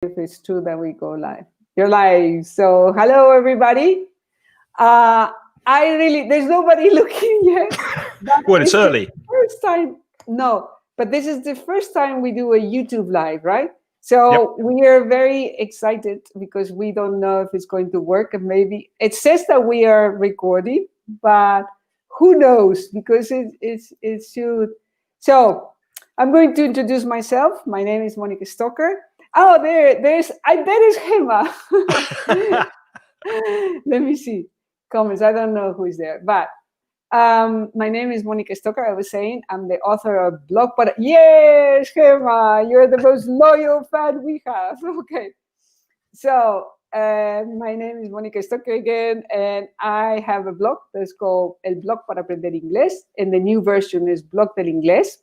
if it's true that we go live. You're live. So hello everybody. There's nobody looking yet. Well, it's early. First time. No, but this is the first time we do a YouTube live, right? So we are very excited because we don't know if it's going to work. And maybe it says that we are recording, but who knows? Because it should. So I'm going to introduce myself. My name is Mónica Stoker. Oh, there's. I bet it's Gemma. Let me see comments. I don't know who is there, but my name is Mónica Stoker. I was saying I'm the author of blog. But yes, Gemma, you're the most loyal fan we have. Okay, so my name is Mónica Stoker again, and I have a blog that's called El Blog para Aprender Inglés, and the new version is Blog del Inglés.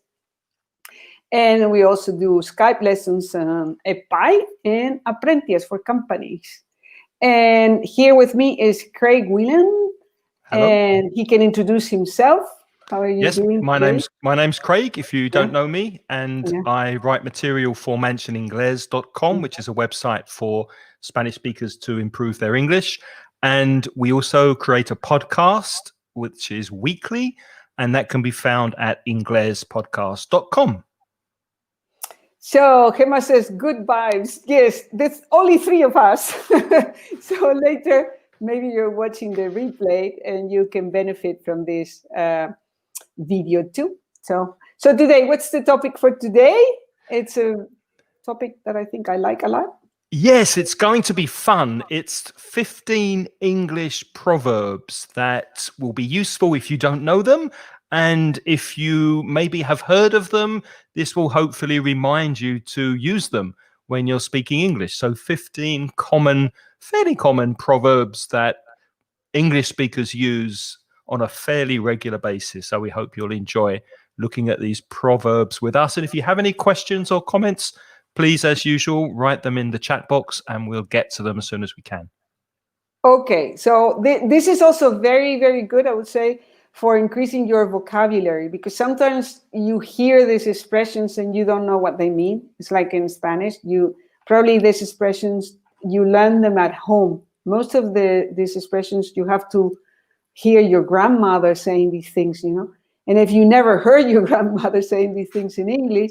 And we also do Skype lessons on EPI and Apprentice for companies. And here with me is Craig Wealand. Hello. And he can introduce himself. How are you doing? My name's Craig, if you don't know me. And I write material for mansioningles.com, which is a website for Spanish speakers to improve their English. And we also create a podcast, which is weekly, and that can be found at inglespodcast.com. So Gemma says, good vibes. Yes, there's only three of us. So later, maybe you're watching the replay and you can benefit from this video too. So today, what's the topic for today? It's a topic that I think I like a lot. Yes, it's going to be fun. It's 15 English proverbs that will be useful if you don't know them. And if you maybe have heard of them, this will hopefully remind you to use them when you're speaking English. So 15 fairly common proverbs that English speakers use on a fairly regular basis. So we hope you'll enjoy looking at these proverbs with us. And if you have any questions or comments, please, as usual, write them in the chat box and we'll get to them as soon as we can. Okay, so this is also very, very good, I would say, for increasing your vocabulary, because sometimes you hear these expressions and you don't know what they mean. It's like in Spanish, these expressions, you learn them at home. Most of these expressions, you have to hear your grandmother saying these things, And if you never heard your grandmother saying these things in English,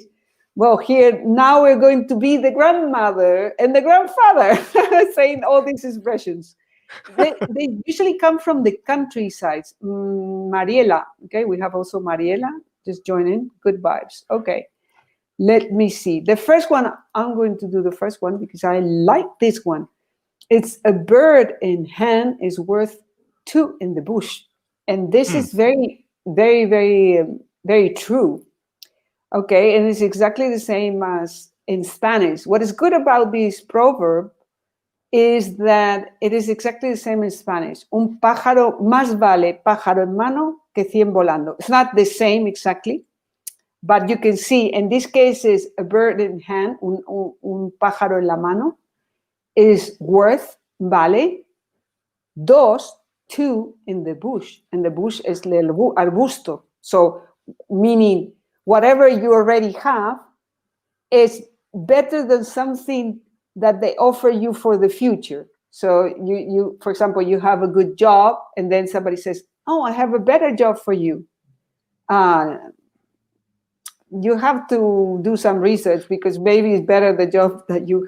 well, now we're going to be the grandmother and the grandfather saying all these expressions. They usually come from the countrysides. Mariela, okay, we have also Mariela, just join in, good vibes. Okay, let me see. The first one, I'm going to do the first one because I like this one. It's a bird in hand is worth two in the bush. And this is very, very, very, very true. Okay, and it's exactly the same as in Spanish. What is good about this proverb is that it is exactly the same in Spanish. Un pájaro, más vale pájaro en mano que 100 volando. It's not the same exactly, but you can see in this case is a bird in hand, un pájaro en la mano, is worth, vale, two in the bush. And the bush is el arbusto. So meaning whatever you already have is better than something that they offer you for the future. So you, for example, you have a good job and then somebody says, oh, I have a better job for you. You have to do some research because maybe it's better the job that you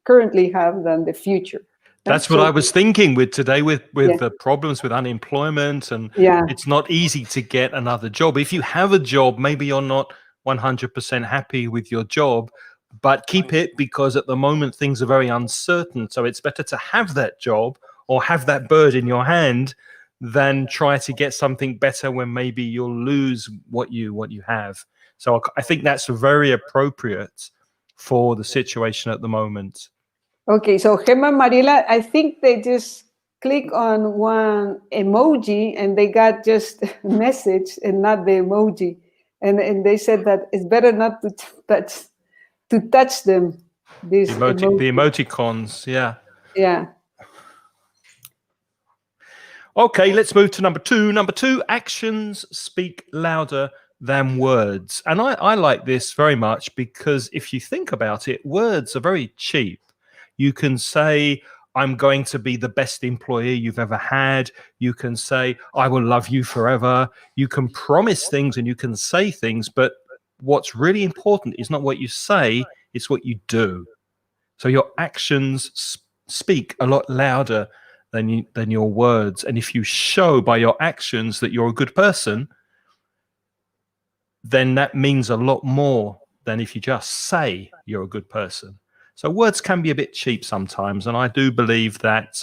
currently have than the future. That's what I was thinking with today with the problems with unemployment and it's not easy to get another job. If you have a job, maybe you're not 100% happy with your job, but keep it because at the moment things are very uncertain. So it's better to have that job or have that bird in your hand than try to get something better when maybe you'll lose what you have. So I think that's very appropriate for the situation at the moment. Okay, so Gemma and Mariela, I think they just click on one emoji and they got just a message and not the emoji. And they said that it's better not to touch them. The emoticons, yeah. Okay, let's move to number two. Number two, actions speak louder than words. And I like this very much because if you think about it, words are very cheap. You can say, I'm going to be the best employee you've ever had. You can say, I will love you forever. You can promise things and you can say things, but what's really important is not what you say, it's what you do. So your actions speak a lot louder than your words. And if you show by your actions that you're a good person, then that means a lot more than if you just say you're a good person. So words can be a bit cheap sometimes. And I do believe that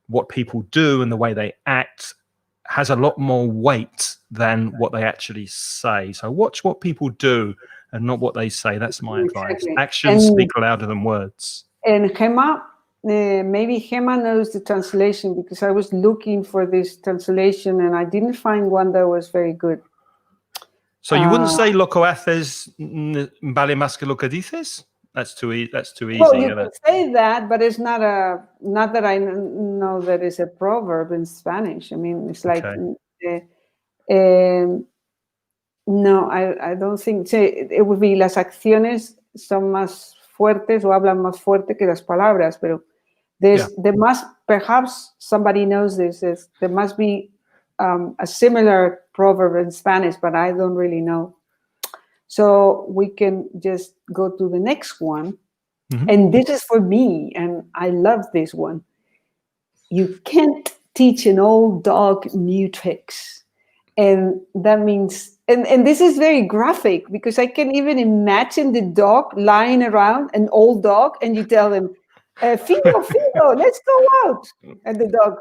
what people do and the way they act has a lot more weight than what they actually say. So watch what people do and not what they say. That's my advice. Actions speak louder than words. And Gemma, maybe Gemma knows the translation, because I was looking for this translation and I didn't find one that was very good. So you wouldn't say lo que haces vale más que lo que dices? That's too easy. Well, you could say that, but it's not that I know that it's a proverb in Spanish. I mean, it's like, no, I don't think. It would be las acciones son más fuertes o hablan más fuerte que las palabras, pero there must, perhaps somebody knows this, there must be a similar proverb in Spanish, but I don't really know. So we can just go to the next one. Mm-hmm. And this is for me, and I love this one. You can't teach an old dog new tricks. And that means, and this is very graphic, because I can even imagine the dog lying around, an old dog, and you tell him, Fido, let's go out. And the dog,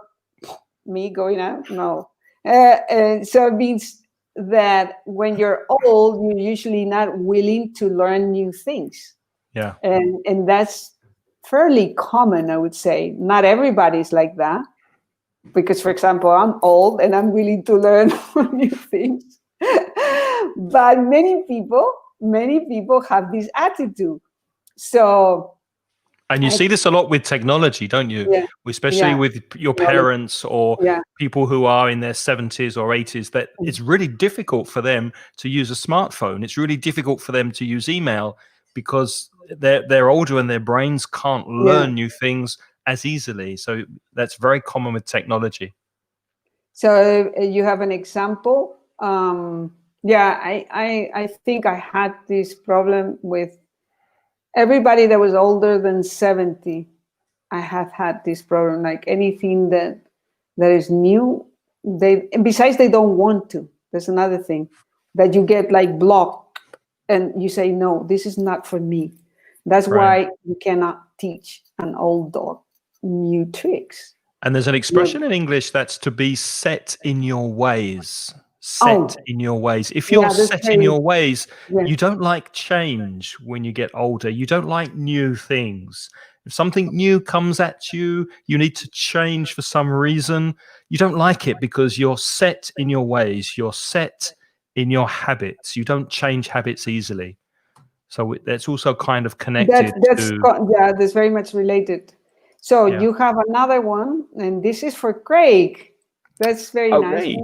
me going out? No. And so it means that when you're old, you're usually not willing to learn new things. Yeah. And that's fairly common, I would say. Not everybody's like that. Because, for example, I'm old and I'm willing to learn new things. But many people have this attitude. So, and you see this a lot with technology, don't you? Yeah, especially with your parents or people who are in their 70s or 80s, that it's really difficult for them to use a smartphone. It's really difficult for them to use email because they're older and their brains can't learn new things as easily. So that's very common with technology. So you have an example? I think I had this problem with everybody that was older than 70. I have had this problem. Like anything that is new, besides they don't want to. There's another thing that you get like blocked, and you say, no, this is not for me. That's why you cannot teach an old dog new tricks. And there's an expression in English that's to be set in your ways. Set in your ways. If you're set in your ways, you don't like change when you get older. You don't like new things. If something new comes at you, you need to change for some reason. You don't like it because you're set in your ways. You're set in your habits. You don't change habits easily. So that's also kind of connected that's very much related. So you have another one, and this is for Craig. That's very nice.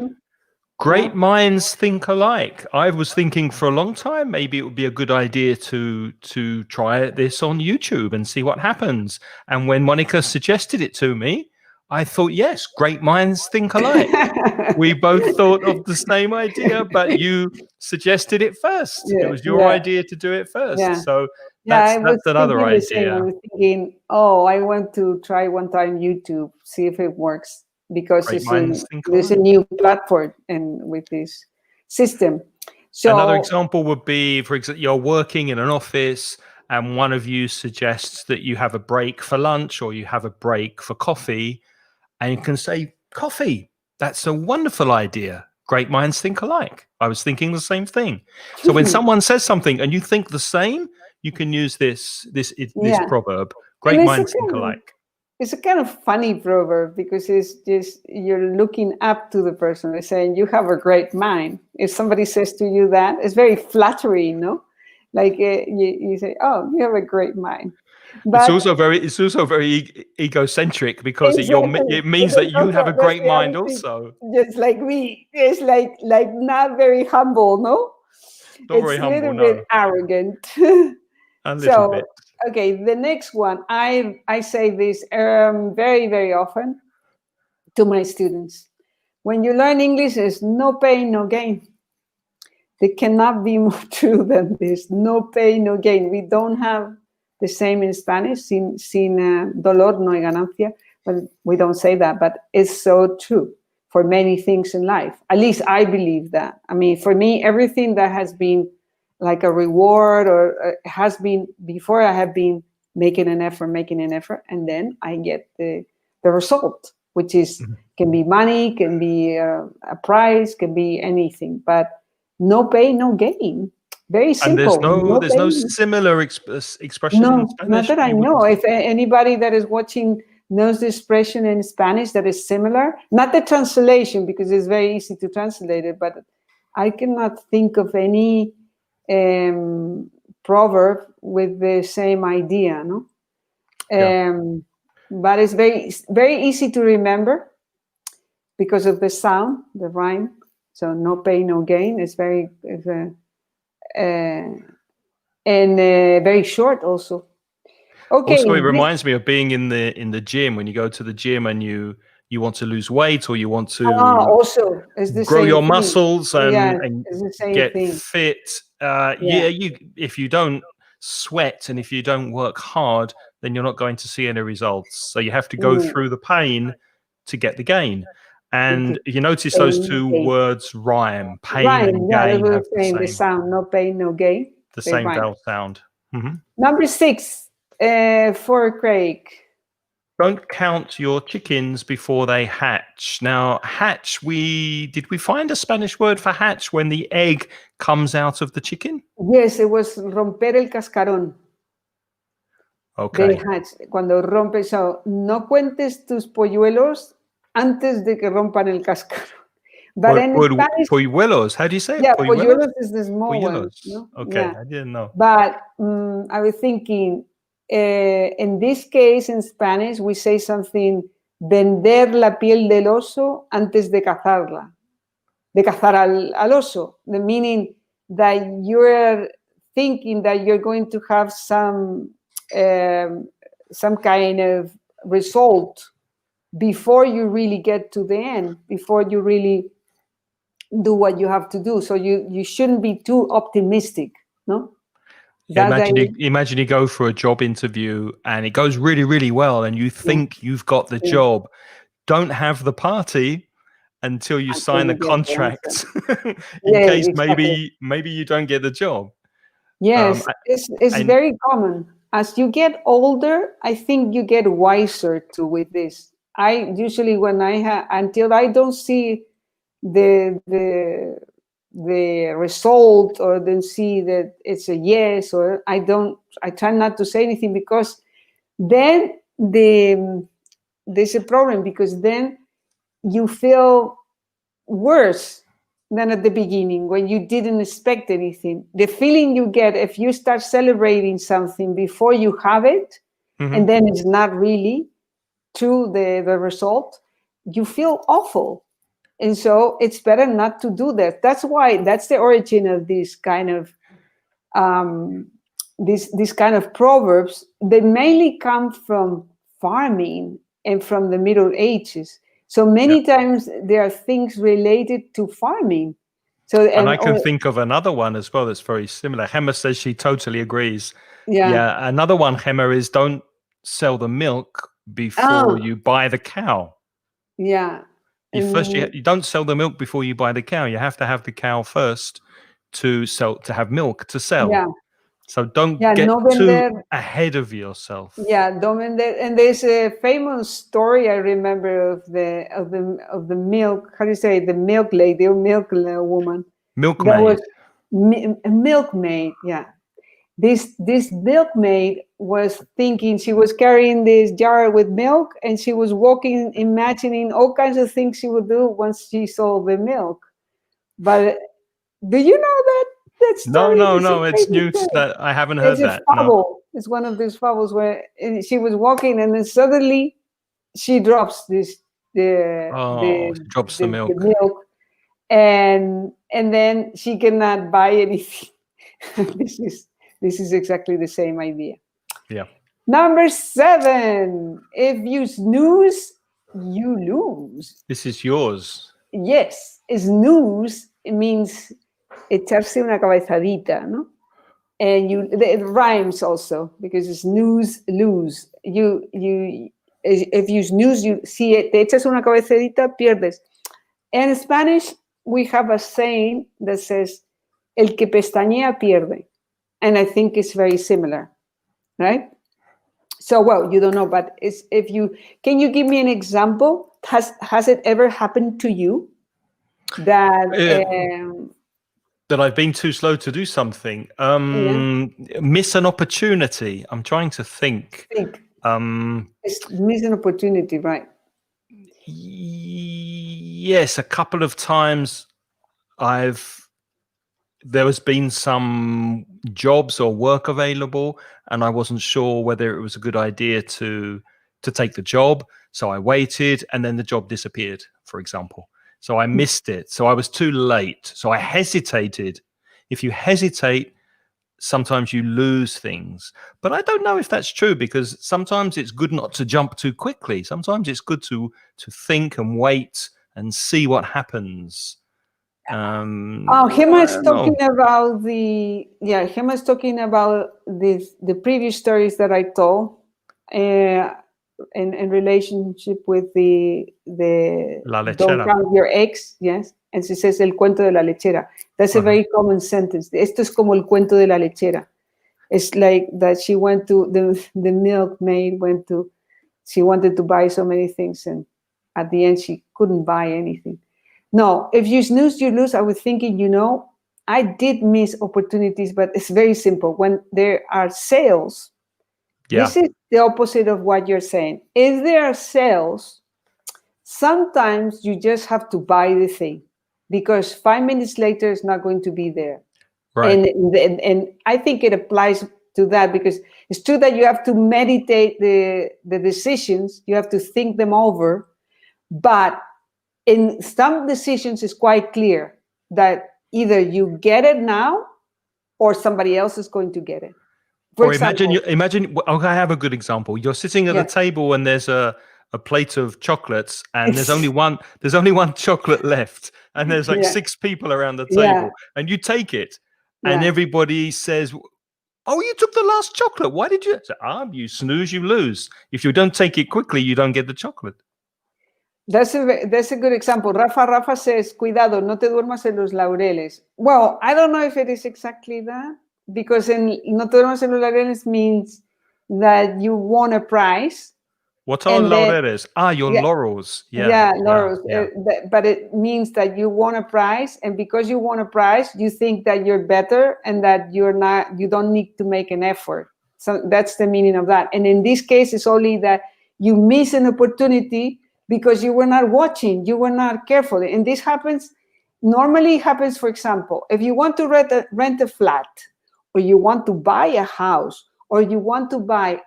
Great minds think alike. I was thinking for a long time, maybe it would be a good idea to try this on YouTube and see what happens. And when Mónica suggested it to me, I thought, yes, great minds think alike. We both thought of the same idea, but you suggested it first. It was your idea to do it first. So that's another idea. I was thinking, I want to try one time YouTube, see if it works. Because there's a new platform and with this system. So another example would be, for example, you're working in an office and one of you suggests that you have a break for lunch or you have a break for coffee, and you can say, coffee, that's a wonderful idea. Great minds think alike. I was thinking the same thing. So when someone says something and you think the same, you can use this proverb. Great minds think alike. It's a kind of funny proverb because it's just you're looking up to the person. They're saying you have a great mind. If somebody says to you that, it's very flattering, no? Like you say, "Oh, you have a great mind." But it's also very egocentric because it means that you have a great mind also. Just like me, it's like not very humble, no? Not very humble, a little bit arrogant. A little bit. Okay, the next one. I say this very, very often to my students. When you learn English, there's no pain, no gain. There cannot be more true than this. No pain, no gain. We don't have the same in Spanish, sin dolor no hay ganancia. But we don't say that, but it's so true for many things in life. At least I believe that. I mean, for me, everything that has been like a reward or has been before, I have been making an effort, and then I get the result, which is can be money, can be a prize, can be anything, but no pain, no gain. Very And there's simple. no Pain. similar expression in No, Spanish. not that I you would- know. If anybody that is watching knows the expression in Spanish that is similar, not the translation because it's very easy to translate it, but I cannot think of any proverb with the same idea, no? Yeah. But it's very, very easy to remember because of the sound, the rhyme. So no pain, no gain. It's very, very short also. Okay. Also, it reminds me of being in the gym when you go to the gym and you want to lose weight or you want to also it's the grow same your thing. muscles and it's the same get thing. fit. If you don't sweat and if you don't work hard, then you're not going to see any results. So you have to go through the pain to get the gain. And you notice those two words rhyme. Pain and gain have the sound. No pain, no gain. The same vowel sound. Number 6 for Craig. Don't count your chickens before they hatch. Now, hatch, did we find a Spanish word for hatch when the egg comes out of the chicken? Yes, it was romper el cascarón. Okay. They hatch. Cuando rompes, so no cuentes tus polluelos antes de que rompan el cascarón. But in Spanish, polluelos, how do you say it? Yeah, polluelos is the small one. No? Okay, Yeah. I didn't know. But I was thinking, in this case, in Spanish, we say something, vender la piel del oso antes de cazarla. De cazar al oso. The meaning that you're thinking that you're going to have some kind of result before you really get to the end, before you really do what you have to do. So you shouldn't be too optimistic, no? Imagine you go for a job interview and it goes really, really well and you think you've got the job. Don't have the party until you sign the contract in case maybe you don't get the job. Yes, it's very common. As you get older, I think you get wiser too with this. I usually until I don't see the result or then see that it's a yes or I try not to say anything because then there's a problem because then you feel worse than at the beginning when you didn't expect anything. The feeling you get if you start celebrating something before you have it and then it's not really true the result, you feel awful. And so it's better not to do that. That's the origin of this kind of this kind of proverbs. They mainly come from farming and from the Middle Ages. So many times there are things related to farming. So and I can think of another one as well that's very similar. Gemma says she totally agrees. Yeah. Another one, Gemma, is don't sell the milk before you buy the cow. Yeah. You don't sell the milk before you buy the cow. You have to have the cow first to have milk to sell. Yeah. So don't get too ahead of yourself. Yeah, don't vender. And there's a famous story I remember of the milk. How do you say the milk lady or milk woman? Milkmaid. A milkmaid. Yeah. This milkmaid was thinking, she was carrying this jar with milk and she was walking, imagining all kinds of things she would do once she saw the milk. But do you know that story? No, it's news that I haven't heard that. It's a fable. No. It's one of these fables where she was walking and then suddenly she drops drops the milk. And then she cannot buy anything. This is exactly the same idea. Yeah. Number 7, if you snooze, you lose. This is yours. Yes, snooze means echarse una cabezadita, ¿no? And it rhymes also because snooze, lose. If you snooze, you see it, te echas una cabezadita, pierdes. And in Spanish, we have a saying that says, el que pestañea pierde. And I think it's very similar, right? So, well, you don't know, but can you give me an example? Has it ever happened to you that that I've been too slow to do something? Miss an opportunity. I'm trying to think. Miss an opportunity, right? Yes, a couple of times there has been some jobs or work available, and I wasn't sure whether it was a good idea to take the job. So I waited, and then the job disappeared, for example. So I missed it. So I was too late. So I hesitated. If you hesitate, sometimes you lose things. But I don't know if that's true, because sometimes it's good not to jump too quickly. Sometimes it's good to think and wait and see what happens. Gemma is talking about Gemma is talking about the previous stories that I told in relationship with the La lechera. Don't count your eggs, yes. And she says el cuento de la lechera. That's a very common sentence. Esto es como el cuento de la lechera. It's like that she went to the milkmaid she wanted to buy so many things, and at the end she couldn't buy anything. No, if you snooze, you lose. I was thinking, I did miss opportunities, but it's very simple. When there are sales, this is the opposite of what you're saying. If there are sales, sometimes you just have to buy the thing, because 5 minutes later it's not going to be there. Right. And I think it applies to that, because it's true that you have to meditate the decisions, you have to think them over, but in some decisions, it's quite clear that either you get it now or somebody else is going to get it. For example, imagine. I have a good example. You're sitting at the table and there's a plate of chocolates, and there's only one chocolate left, and there's like 6 people around the table, and you take it, and everybody says, "Oh, you took the last chocolate. Why did you?" You snooze, you lose. If you don't take it quickly, you don't get the chocolate. That's a good example. Rafa says, cuidado, no te duermas en los laureles. Well, I don't know if it is exactly that, because no te duermas en los laureles means that you won a prize. What are laureles? Your laurels. Yeah, laurels. But it means that you won a prize, and because you won a prize, you think that you're better and that you don't need to make an effort. So that's the meaning of that. And in this case, it's only that you miss an opportunity because you were not watching, you were not careful. And this normally happens, for example, if you want to rent a flat, or you want to buy a house, or you want to buy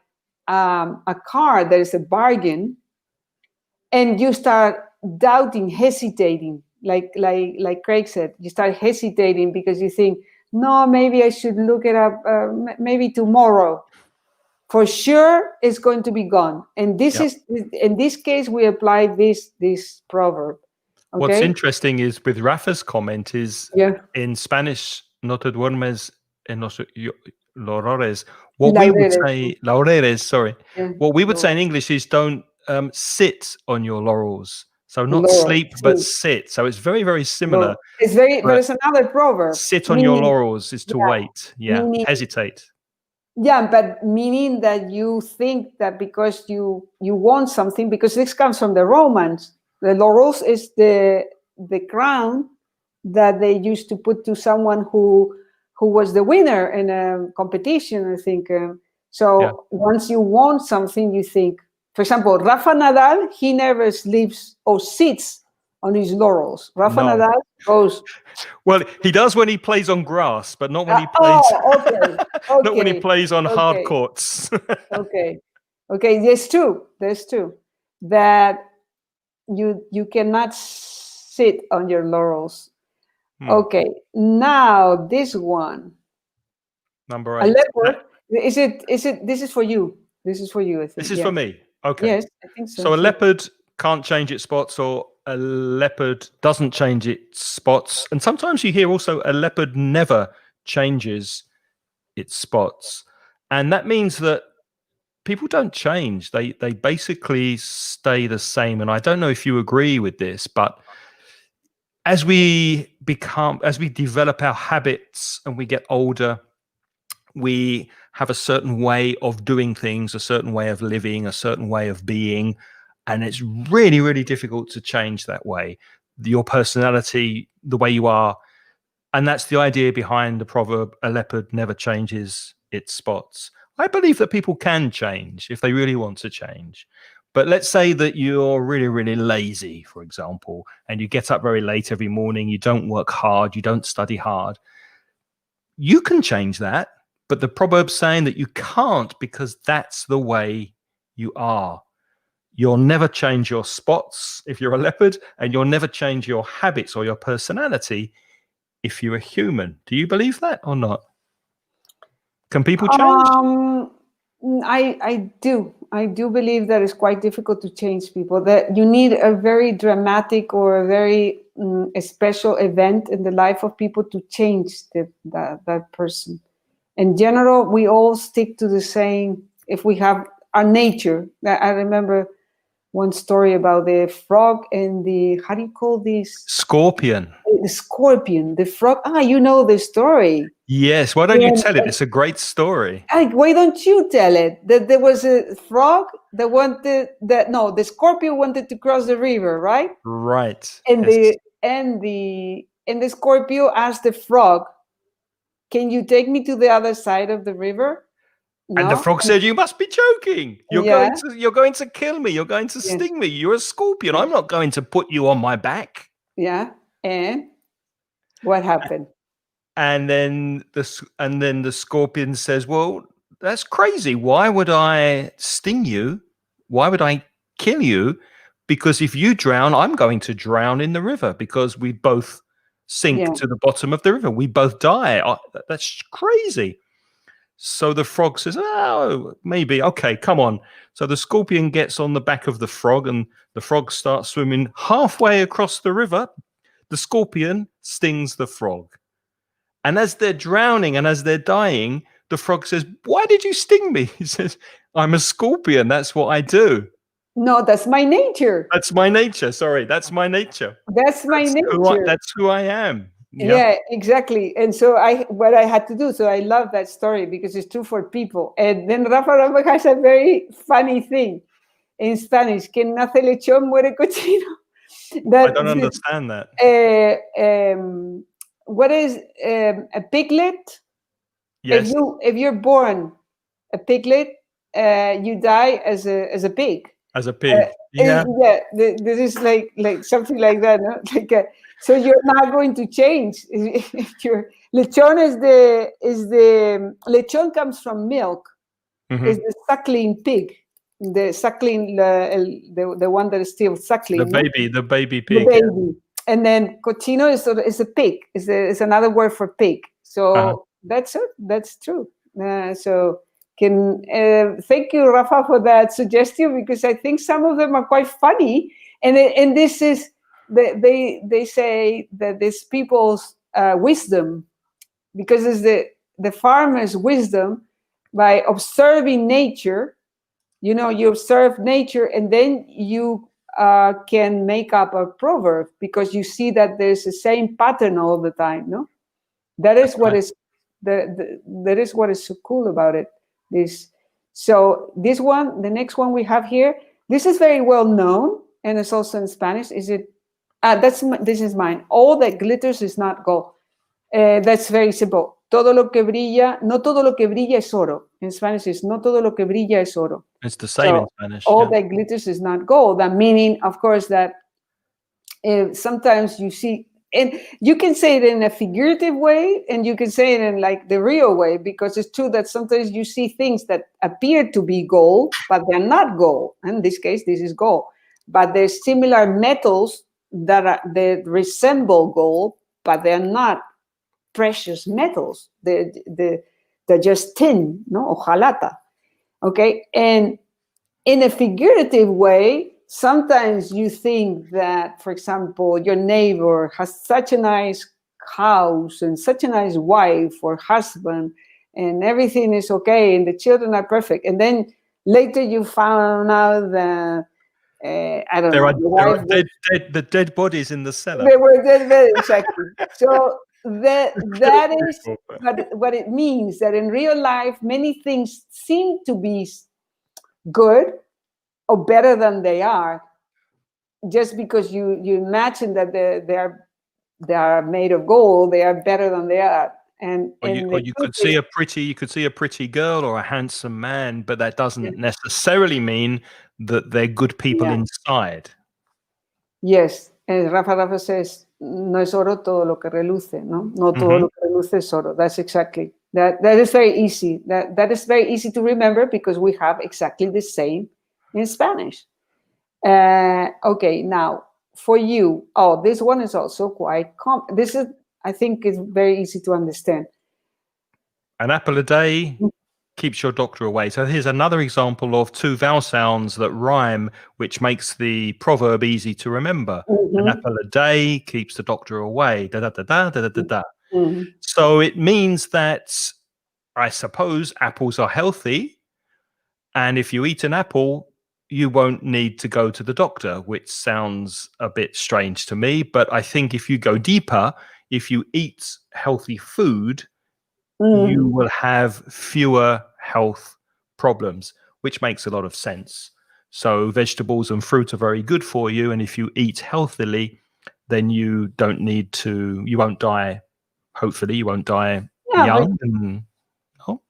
a car that is a bargain, and you start doubting, hesitating, like Craig said, you start hesitating because you think, no, maybe I should look it up, maybe tomorrow. For sure, it's going to be gone. And this is, in this case, we apply this proverb. Okay? What's interesting is with Rafa's comment is in Spanish, no te duermes en los laureles. What we would say, laureles, sorry. Yeah. What we would say in English is don't sit on your laurels. So not sleep, but sit. So it's very, very similar. But it's another proverb. Sit on your laurels is to wait. Yeah, hesitate. Yeah, but meaning that you think that because you want something, because this comes from the Romans. The laurels is the crown that they used to put to someone who was the winner in a competition, I think. Once you want something, you think, for example, Rafa Nadal, he never sleeps or sits on his laurels. Nadal goes. Well, he does when he plays on grass, but not when he plays. Not when he plays on hard courts. Okay, that's true. That you cannot sit on your laurels. Okay, now this one. Number 8. Is it? This is for you. This is for you, I think. This is Yeah. for me. Okay. Yes, I think so. So a too. leopard can't change its spots, or a leopard doesn't change its spots. And sometimes you hear also a leopard never changes its spots. And that means that people don't change. They basically stay the same. And I don't know if you agree with this, but as we develop our habits and we get older, we have a certain way of doing things, a certain way of living, a certain way of being, and it's really, really difficult to change that way. Your personality, the way you are, and that's the idea behind the proverb, a leopard never changes its spots. I believe that people can change if they really want to change. But let's say that you're really, really lazy, for example, and you get up very late every morning, you don't work hard, you don't study hard. You can change that, but the proverb's saying that you can't, because that's the way you are. You'll never change your spots if you're a leopard, and you'll never change your habits or your personality if you're a human. Do you believe that or not? Can people change? I do. I do believe that it's quite difficult to change people. That you need a very dramatic or a very a special event in the life of people to change that person. In general, we all stick to the same. If we have our nature, I remember one story about the frog and the, how do you call these? Scorpion. The scorpion, the frog. You know the story. Yes. Why don't you tell it? It's a great story. Why don't you tell it? That there was a frog that wanted the scorpion wanted to cross the river, right? Right. And Yes. the Scorpio asked the frog, "Can you take me to the other side of the river?" No? And the frog said, "You must be joking. You're Yeah. going to kill me. You're going to sting me. You're a scorpion. I'm not going to put you on my back." Yeah. And what happened? And then the scorpion says, "Well, that's crazy. Why would I sting you? Why would I kill you? Because if you drown, I'm going to drown in the river, because we both sink to the bottom of the river. We both die. That's crazy." So the frog says, "Oh, maybe. Okay, come on." So the scorpion gets on the back of the frog, and the frog starts swimming halfway across the river. The scorpion stings the frog. And as they're drowning and as they're dying, the frog says, "Why did you sting me?" He says, "I'm a scorpion. That's what I do." No, that's my nature. That's my nature. Sorry, that's my nature. That's my nature. That's who I am. Yeah, exactly. And so what I had to do. So I love that story because it's true for people. And then Rafa has a very funny thing in Spanish: "Quien nace lechón muere cochino." I don't understand that. What is a piglet? Yes. If you're born a piglet, you die as a pig. As a pig. Yeah. This is like something like that. No? So you're not going to change. Your lechon is the lechon comes from milk. Mm-hmm. Is the suckling pig, the suckling the one that is still suckling. The baby pig. The baby. And then cochino is a pig. Is another word for pig. So that's it. That's true. Thank you, Rafa, for that suggestion, because I think some of them are quite funny. And this is they say that this people's wisdom, because it's the farmer's wisdom by observing nature. You know, you observe nature, and then you can make up a proverb because you see that there's the same pattern all the time. No, that is what is that is what is so cool about it. The next one we have here. This is very well known, and it's also in Spanish. Is it? This is mine. All that glitters is not gold. That's very simple. Todo lo que brilla, no todo lo que brilla es oro. In Spanish, it's no todo lo que brilla es oro. It's the same in Spanish. All that glitters is not gold. That meaning, of course, that sometimes you see, and you can say it in a figurative way, and you can say it in like the real way, because it's true that sometimes you see things that appear to be gold, but they're not gold. In this case, this is gold. But there's similar metals that resemble gold, but they're not precious metals. The just tin, no, hojalata. Okay, and in a figurative way, sometimes you think that, for example, your neighbor has such a nice house and such a nice wife or husband, and everything is okay, and the children are perfect, and then later you found out that I don't know, the wife the dead bodies in the cellar. they were dead, exactly. So that is what it means, that in real life many things seem to be good or better than they are, just because you imagine that they are made of gold, they are better than they are. And you could see a pretty girl or a handsome man, but that doesn't necessarily mean that they're good people inside. Yes, Rafa says, no es oro todo lo que reluce, no? No todo lo que reluce es oro. That's exactly that. That is very easy. That is very easy to remember because we have exactly the same in Spanish. Okay, now for you. Oh, this one is also quite this is, I think, is very easy to understand. An apple a day keeps your doctor away. So here's another example of two vowel sounds that rhyme, which makes the proverb easy to remember. An apple a day keeps the doctor away. Da da da da da da da. So it means that, I suppose, apples are healthy, and if you eat an apple, you won't need to go to the doctor, which sounds a bit strange to me. But I think if you go deeper, if you eat healthy food, you will have fewer health problems, which makes a lot of sense. So vegetables and fruit are very good for you, and if you eat healthily, then you won't die. Hopefully, you won't die young.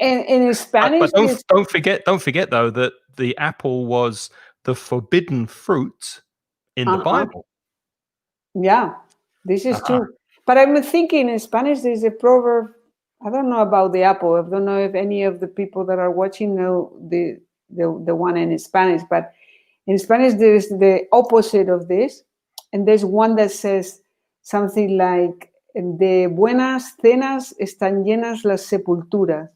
And in Spanish, but don't forget though that the apple was the forbidden fruit in the Bible. Yeah, this is true. But I'm thinking in Spanish there's a proverb. I don't know about the apple. I don't know if any of the people that are watching know the one in Spanish, but in Spanish there is the opposite of this, and there's one that says something like, "De buenas cenas están llenas las sepulturas."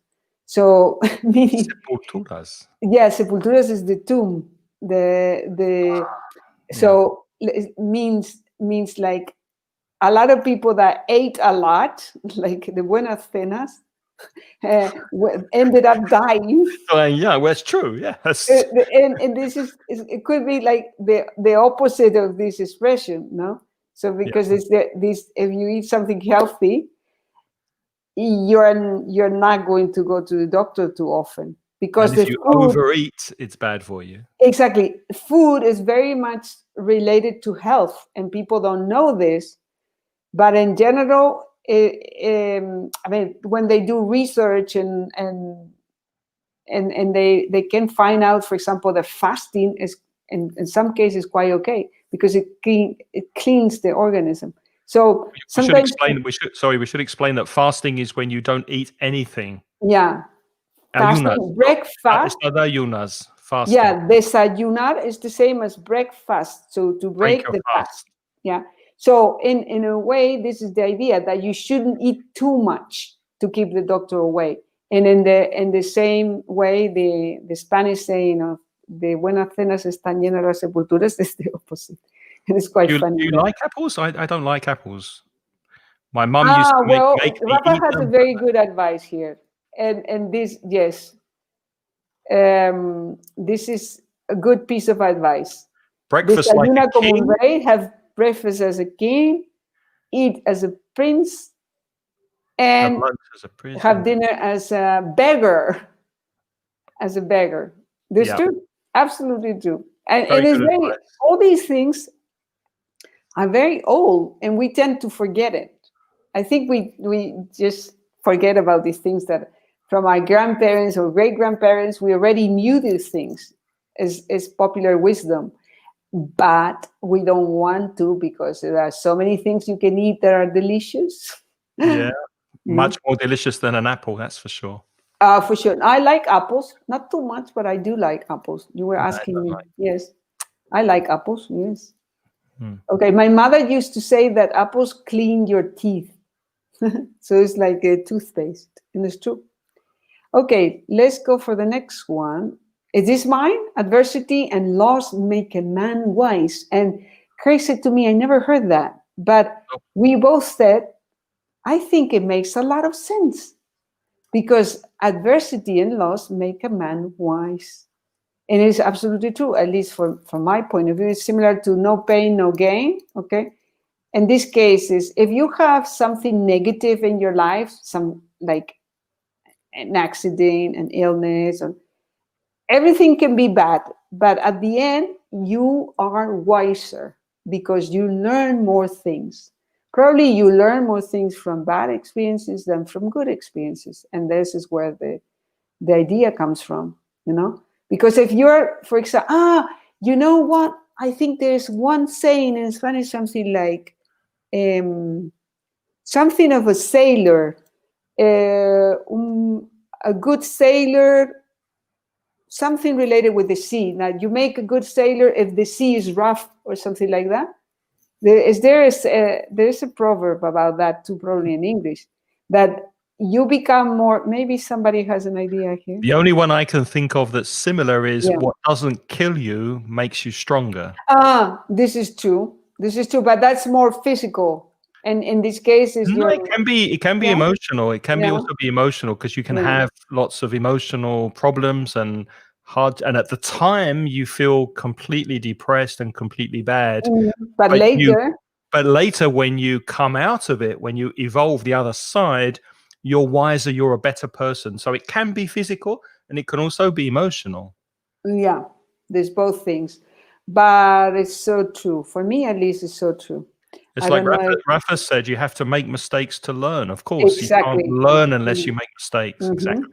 So meaning, Sepulturas. yeah, sepulturas is the tomb. So it means like a lot of people that ate a lot, like the buenas cenas, ended up dying. Yeah, well, it's true. Yes. And this is, it could be like the opposite of this expression, no? So because it's this, if you eat something healthy, you're not going to go to the doctor too often, because and if you overeat, it's bad for you. Exactly. Food is very much related to health, and people don't know this. But in general, I mean, when they do research and they can find out, for example, that fasting is in some cases quite okay, because it cleans the organism. So we should explain that fasting is when you don't eat anything. Yeah. Fasting, breakfast. Ayunas, fasting. Yeah, desayunar is the same as breakfast. So to break the fast. Yeah. So in a way, this is the idea that you shouldn't eat too much to keep the doctor away. And in the same way, the Spanish saying of "de buenas cenas están llenas las sepulturas" is the opposite. And it's quite funny. Do you like apples? I don't like apples. My mum used to make me Rafa eat has them. a very good advice here. And this, yes. This is a good piece of advice. Breakfast like a king. Rey, have breakfast as a king, eat as a prince, and have lunch as a prince, have dinner as a beggar. As a beggar. This is true. Absolutely true. And it is very, all these things are very old, and we tend to forget it. I think we just forget about these things that from our grandparents or great-grandparents, we already knew these things as popular wisdom. But we don't want to, because there are so many things you can eat that are delicious. Yeah, much more delicious than an apple, that's for sure. For sure. I like apples, not too much, but I do like apples. You were asking me. Yes, I like apples, yes. Okay, my mother used to say that apples clean your teeth. So it's like a toothpaste, and it's true. Okay, let's go for the next one. Is this mine? Adversity and loss make a man wise. And Craig said to me, I never heard that. But we both said, I think it makes a lot of sense because adversity and loss make a man wise. And it's absolutely true, at least from my point of view. It's similar to no pain, no gain. Okay. In this case, is if you have something negative in your life, some like an accident, an illness, or everything can be bad, but at the end, you are wiser because you learn more things. Probably you learn more things from bad experiences than from good experiences. And this is where the idea comes from, you know? Because if you're, for example, you know what? I think there's one saying in Spanish, something like, something of a sailor, a good sailor, something related with the sea. Now, you make a good sailor if the sea is rough or something like that. There's a proverb about that too, probably in English, that you become more, maybe somebody has an idea here. The only one I can think of that's similar is Yeah. what doesn't kill you makes you stronger. This is true. This is true, but that's more physical. And in this case, is No, it can be Yeah. emotional. It can be Yeah. also be emotional because you can Yeah. have lots of emotional problems and at the time you feel completely depressed and completely bad. But later, But later, when you come out of it, when you evolve the other side, you're wiser, you're a better person. So it can be physical and it can also be emotional. yeah, there's both things. But it's so true. For me, at least, it's so true. It's like Rafa said, you have to make mistakes to learn. Of course, Exactly. You can't learn unless you make mistakes. Mhm. Exactly.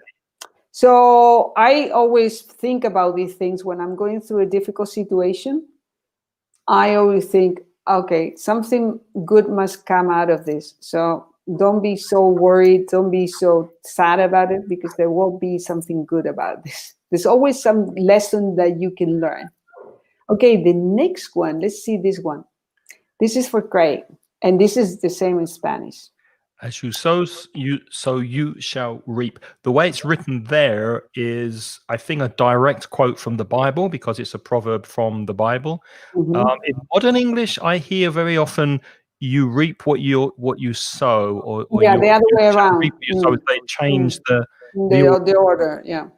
So I always think about these things when I'm going through a difficult situation. I always think, okay, something good must come out of this. So don't be so worried. Don't be so sad about it because there will be something good about this. There's always some lesson that you can learn. Okay, the next one, let's see this one. This is for Craig, and this is the same in Spanish. As you sow, you shall reap. The way it's written there is, I think, a direct quote from the Bible because it's a proverb from the Bible. Mhm. In modern English, I hear very often, "You reap what you sow," or Yeah, the other way around. reap what you sow. They change the order, yeah.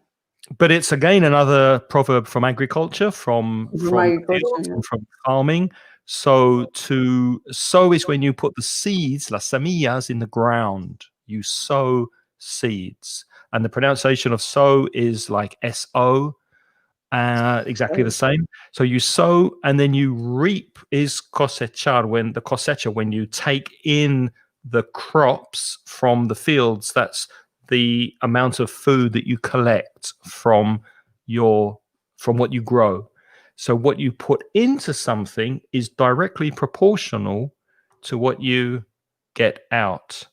But it's again another proverb from agriculture, from fields, and from farming. So to sow is when you put the seeds, las semillas, in the ground. You sow seeds. And the pronunciation of sow is like S-O, exactly the same. So you sow and then you reap is cosechar, when you take in the crops from the fields. That's the amount of food that you collect from what you grow. So what you put into something is directly proportional to what you get out,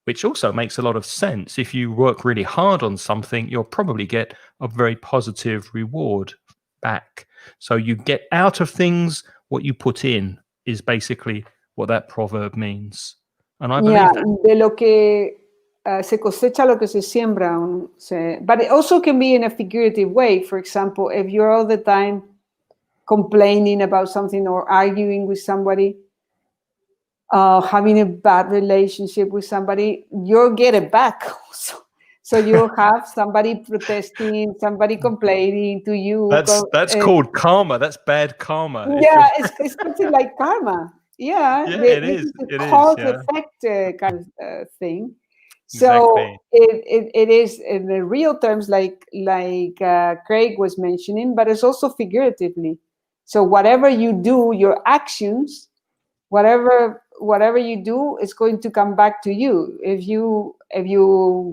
which also makes a lot of sense. If you work really hard on something, you'll probably get a very positive reward back. So you get out of things what you put in is basically what that proverb means. And I believe that. De lo que se cosecha lo que se siembra. But it also can be in a figurative way. For example, if you're all the time complaining about something or arguing with somebody, having a bad relationship with somebody, you'll get it back also. So you'll have somebody protesting, somebody complaining to you. That's called karma. That's bad karma. Yeah, it's something like karma. Yeah, it is. It is a cause-effect kind of thing. So exactly. it is in the real terms, like Craig was mentioning, but it's also figuratively. So whatever you do, your actions, whatever you do, is going to come back to you. If you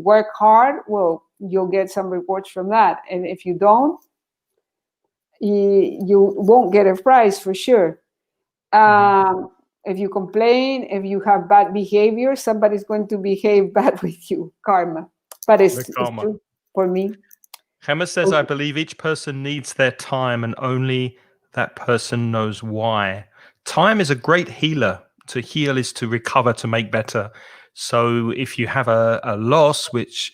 work hard, well, you'll get some rewards from that, and if you don't, you won't get a prize for sure. If you complain, if you have bad behavior, somebody's going to behave bad with you. Karma. But it's true for me. Gemma says, I believe each person needs their time and only that person knows why. Time is a great healer. To heal is to recover, to make better. So if you have a loss, which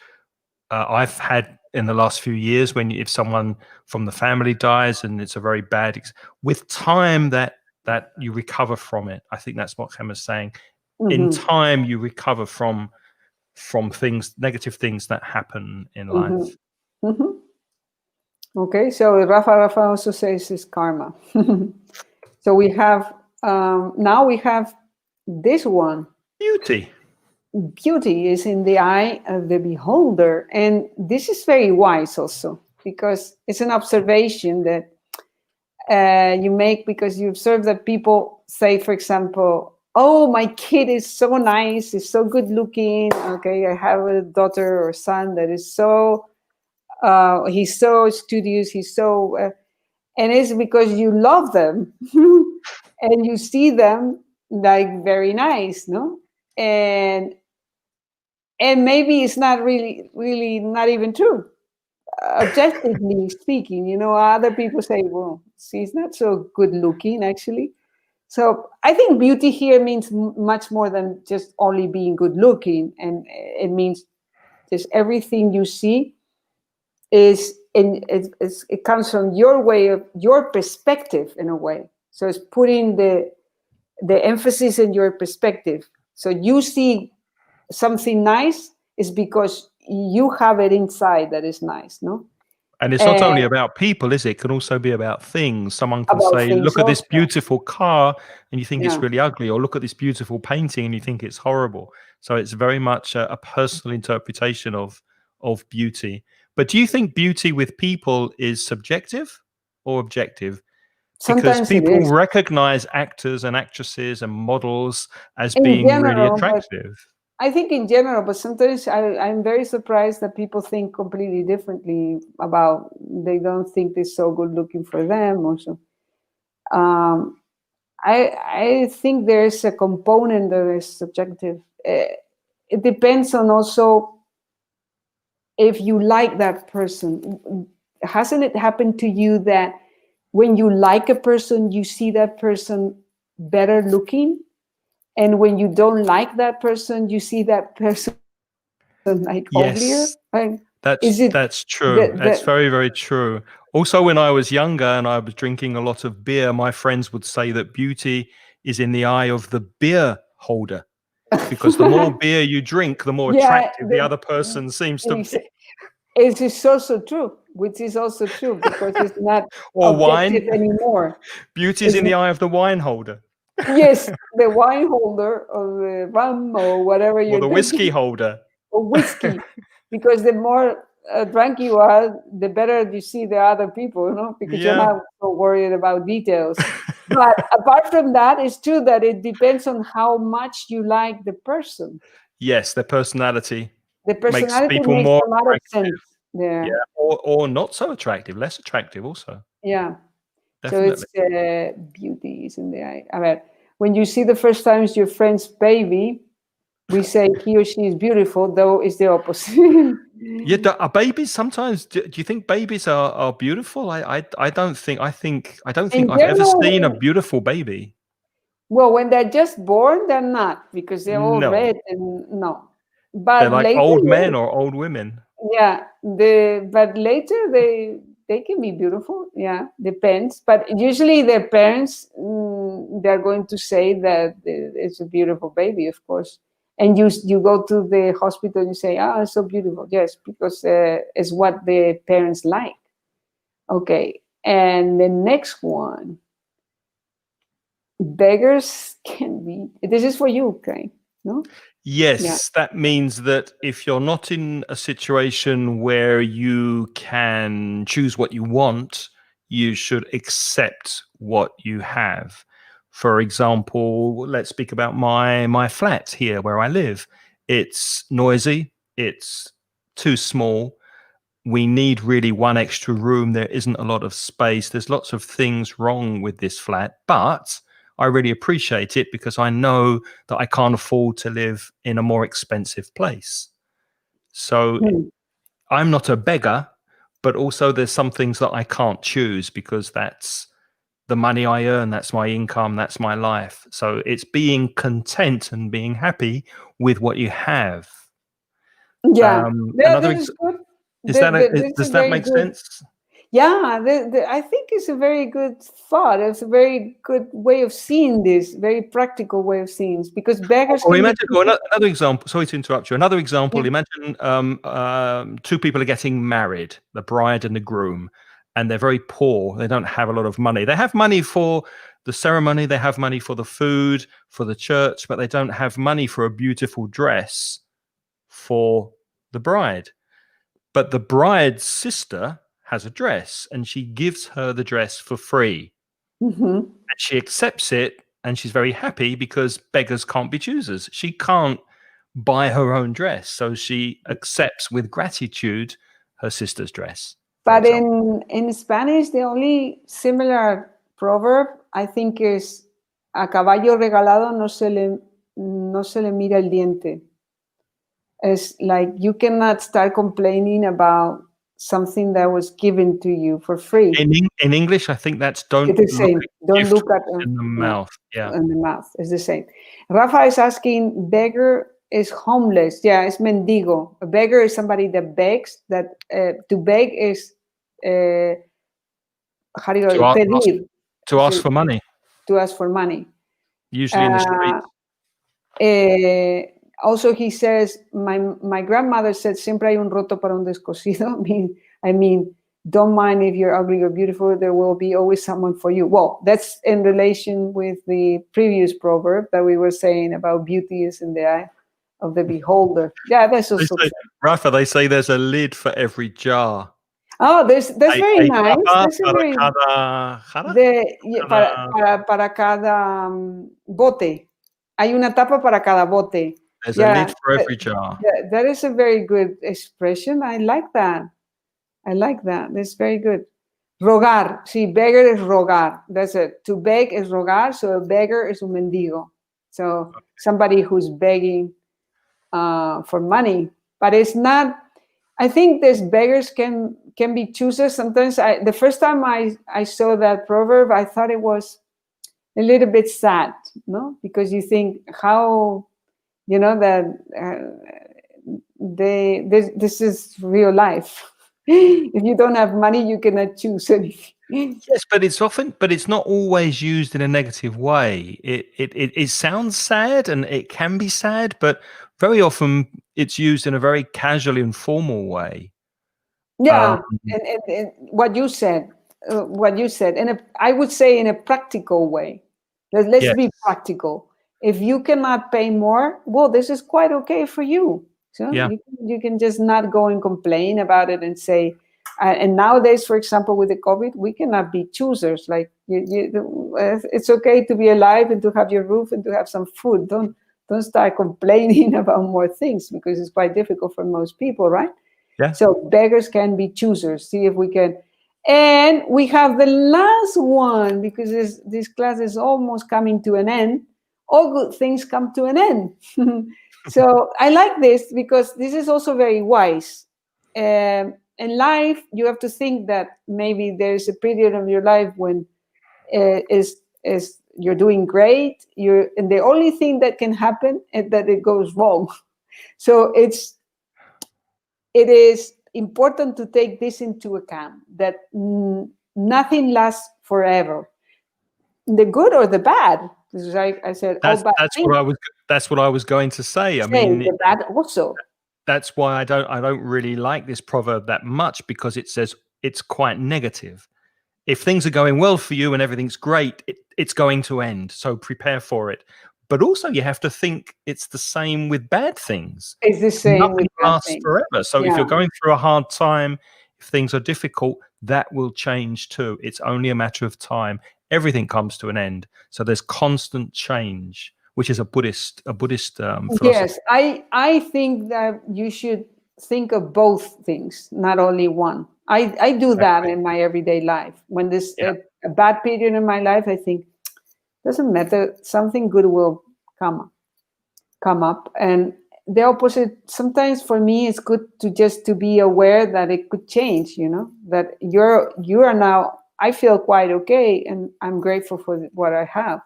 I've had in the last few years when if someone from the family dies and it's a very bad with time that you recover from it. I think that's what Emma's saying. In Mhm, time you recover from things, negative things that happen in mhm, life. mhm. Okay, so Rafa also says it's karma. So we have now we have this one. Beauty. Beauty is in the eye of the beholder, and this is very wise also because it's an observation that you make because you observe that people say, for example, oh, my kid is so nice, is so good looking. Okay, I have a daughter or son that is so he's so studious, he's so and it's because you love them and you see them like very nice, no? and and maybe it's not really not even true, objectively speaking. Other people say, well, she's not so good looking actually. So I think beauty here means much more than just only being good looking, and it means just everything you see is it comes from your way of your perspective in a way. So it's putting the emphasis in your perspective. So you see something nice is because you have it inside that is nice, no? And it's not only And about people, is it? It can also be about things. Someone can about say, things look at this also. beautiful car, and you think it's Yeah. really ugly, or look at this beautiful painting and you think it's horrible. So it's very much a personal interpretation of beauty. But do you think beauty with people is subjective or objective? Because Sometimes it people is recognize actors and actresses and models as in being really general, but attractive. I think in general, but sometimes I'm very surprised that people think completely differently about, they don't think it's so good looking for them also. Um, I think there's a component that is subjective. It depends on also if you like that person. Hasn't it happened to you that when you like a person, you see that person better looking? And when you don't like that person, you see that person like uglier? Yes, Like, is it that's true. That's that? very, very true. Also, when I was younger and I was drinking a lot of beer, my friends would say that beauty is in the eye of the beer holder, because the more beer you drink, the more Yeah, attractive the other person seems to it's, be. it's also true, which is also true because it's not Or objective wine. anymore. Beauty is It's, in the eye of the wine holder yes, the wine holder or the rum or whatever or you're the whiskey drinking, holder. or whiskey, because the more drunk you are, the better you see the other people, because you're Yeah. not so worried about details. But apart from that, it's true that it depends on how much you like the person. Yes, their personality The makes personality people makes more a lot of attractive. sense there. Yeah, or not so attractive, less attractive also. Yeah. So it's Definitely. beauty is in the eye. I mean, when you see the first times your friend's baby, we say he or she is beautiful, though it's the opposite. Yeah, are babies sometimes? Do you think babies are beautiful? I don't think. I don't think In I've ever general, seen a beautiful baby. well, when they're just born, they're not because they're all No, red and no. they're But like later, old men yes. or old women. Yeah, but later they can be beautiful. Yeah, depends. But usually their parents, they're going to say that it's a beautiful baby, of course. And you go to the hospital and you say, "Ah, it's so beautiful." Yes, because it's what the parents like. Okay, and the next one, beggars can be. This is for you, okay? No? Yeah. Yes, that means that if you're not in a situation where you can choose what you want, you should accept what you have. For example, let's speak about my flat here where I live. It's noisy, it's too small. We need really one extra room. There isn't a lot of space. There's lots of things wrong with this flat, but I really appreciate it because I know that I can't afford to live in a more expensive place. So Hmm. I'm not a beggar, but also there's some things that I can't choose because that's the money I earn, that's my income, that's my life. So it's being content and being happy with what you have. Yeah, Another that is good. is that This does is that very make good. sense? Yeah, I think it's a very good thought. It's a very good way of seeing this, very practical way of seeing this, because beggars Or can be. imagine, or another example. Sorry to interrupt you. Another example. Yeah. Imagine two people are getting married, the bride and the groom, and they're very poor. They don't have a lot of money. They have money for the ceremony. They have money for the food, for the church, but they don't have money for a beautiful dress for the bride. But the bride's sister has a dress, and she gives her the dress for free. Mhm. And she accepts it, and she's very happy because beggars can't be choosers. She can't buy her own dress, so she accepts with gratitude her sister's dress, for But example. in Spanish, the only similar proverb I think is a caballo regalado no se le mira el diente. It's like you cannot start complaining about something that was given to you for free. In English, I think that's It's don't the look same. a Don't gift look at in the yeah, mouth. Yeah. in the mouth. It's the same. Rafa is asking, beggar is homeless. Yeah, it's mendigo. A beggar is somebody that begs. That to beg is how do you To call it? ask, Pedir. to ask So, for money, to ask for money. usually in the Uh, streets. Also, he says, my grandmother said, siempre hay un roto para un descosido. I mean, don't mind if you're ugly or beautiful, there will be always someone for you. Well, that's in relation with the previous proverb that we were saying about beauty is in the eye of the beholder. Yeah, that's They also say, true. Rafa, they say there's a lid for every jar. Oh, that's very Hay nice. tapa That's a para very cada jara, cada. para cada bote. Hay una tapa para cada bote. There's a Yeah, lid for every jar. that is a very good expression. I like that. I like that. That's very good. Rogar. Sí, beggar is rogar. That's it. To beg is rogar. So a beggar is un mendigo. So somebody who's begging for money. But it's not. I think these beggars can be choosers. Sometimes the first time I saw that proverb, I thought it was a little bit sad, no? Because you think how, that this is real life. If you don't have money, you cannot choose anything. Yes, but it's not always used in a negative way. It sounds sad and it can be sad, but very often it's used in a very casual, informal way. Um, Yeah, and what you said, and I would say in a practical way. Let's yes, be practical. If you cannot pay more, well, this is quite okay for you. So yeah, you can just not go and complain about it and say. And nowadays, for example, with the COVID, we cannot be choosers. Like it's okay to be alive and to have your roof and to have some food. Don't start complaining about more things because it's quite difficult for most people, right? yeah. So beggars can be choosers. See if we can. And we have the last one because this class is almost coming to an end. All good things come to an end. So I like this because this is also very wise. In life, you have to think that maybe there's a period of your life when is you're doing great. And the only thing that can happen is that it goes wrong. So it is important to take this into account that nothing lasts forever, the good or the bad. Because I said all bad That's things. what I was going to say. I Say mean, the bad also. that's why I don't really like this proverb that much because it says it's quite negative. If things are going well for you and everything's great, it's going to end. So prepare for it. But also, you have to think it's the same with bad things. It's the same with Nothing bad lasts things. forever. So if Yeah. you're going through a hard time, if things are difficult, that will change too. It's only a matter of time. Everything comes to an end. So there's constant change, which is a Buddhist philosophy. Yes, I think that you should think of both things, not only one. I do that Exactly. in my everyday life. When there's Yeah. a bad period in my life, I think doesn't matter. Something good will come up, and the opposite. Sometimes for me, it's good to be aware that it could change. That you are now. I feel quite okay, and I'm grateful for what I have.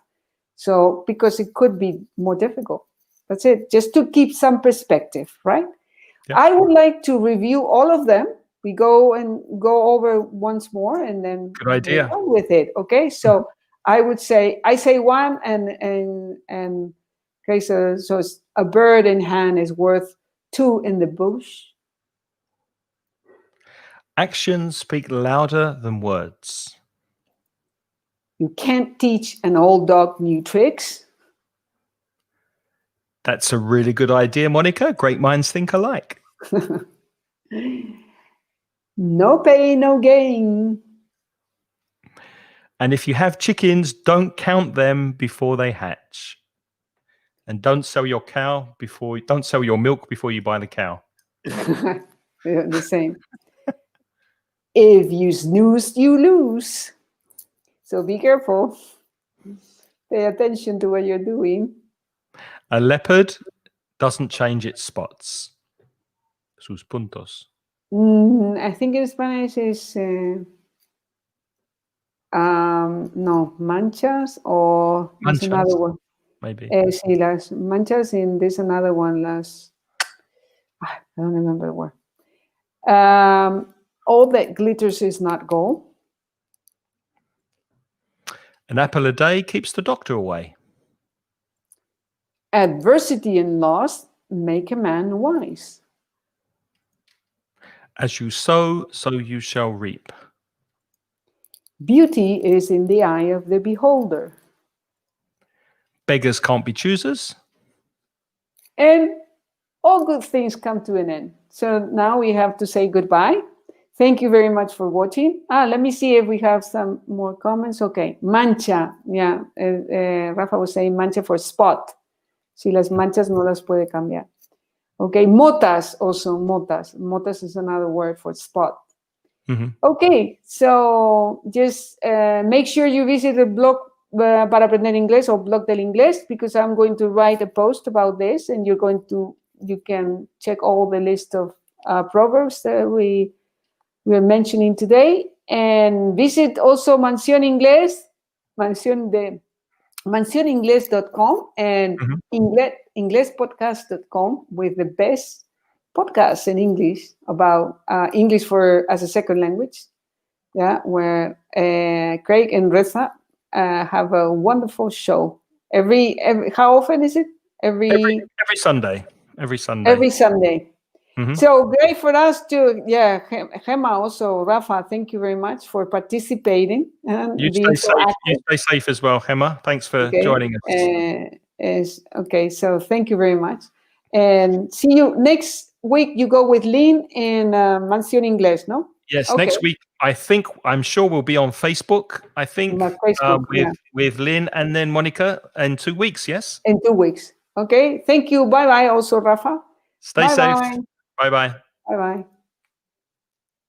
So because it could be more difficult. That's it. Just to keep some perspective, right? Yep. I would like to review all of them. We go over once more, and then Good idea. we're done with it. Okay, so I say one, and okay, so it's a bird in hand is worth two in the bush. Actions speak louder than words. You can't teach an old dog new tricks. That's a really good idea, Monica. Great minds think alike. No pain, no gain. And if you have chickens, don't count them before they hatch. And don't sell your milk before you buy the cow. The same. If you snooze, you lose. So be careful. Pay attention to what you're doing. A leopard doesn't change its spots. Sus puntos. I think in Spanish is no, manchas, or there's Manchas, another one. maybe. Sí, las manchas, and there's another one. I don't remember the word. All that glitters is not gold. An apple a day keeps the doctor away. Adversity and loss make a man wise. As you sow, so you shall reap. Beauty is in the eye of the beholder. Beggars can't be choosers. And all good things come to an end. So now we have to say goodbye. Thank you very much for watching. Let me see if we have some more comments. Okay, mancha. Yeah, Rafa was saying mancha for spot. Si las manchas no las puede cambiar. Okay, motas also, motas. Motas is another word for spot. Okay, so just make sure you visit the blog para aprender inglés, or blog del inglés, because I'm going to write a post about this, and you can check all the list of proverbs that we are mentioning today, and visit also Mansión Inglés, mansioningles.com, and inglespodcast.com with the best podcasts in English about English as a second language. Yeah, where Craig and Reza have a wonderful show. Every how often is it? Every Sunday. Every Sunday. Every Sunday. So great for us too. Yeah, Gemma also, Rafa, thank you very much for participating. And you stay safe. You stay safe as well, Gemma. Thanks for joining us. Okay, so thank you very much. And see you next week. You go with Lynn in Mansión Inglés, no? Yes, next week, I'm sure we'll be on Facebook, with Lynn and then Monica in 2 weeks, yes? In 2 weeks. Okay, thank you. Bye-bye also, Rafa. Stay safe. Bye-bye. Bye-bye.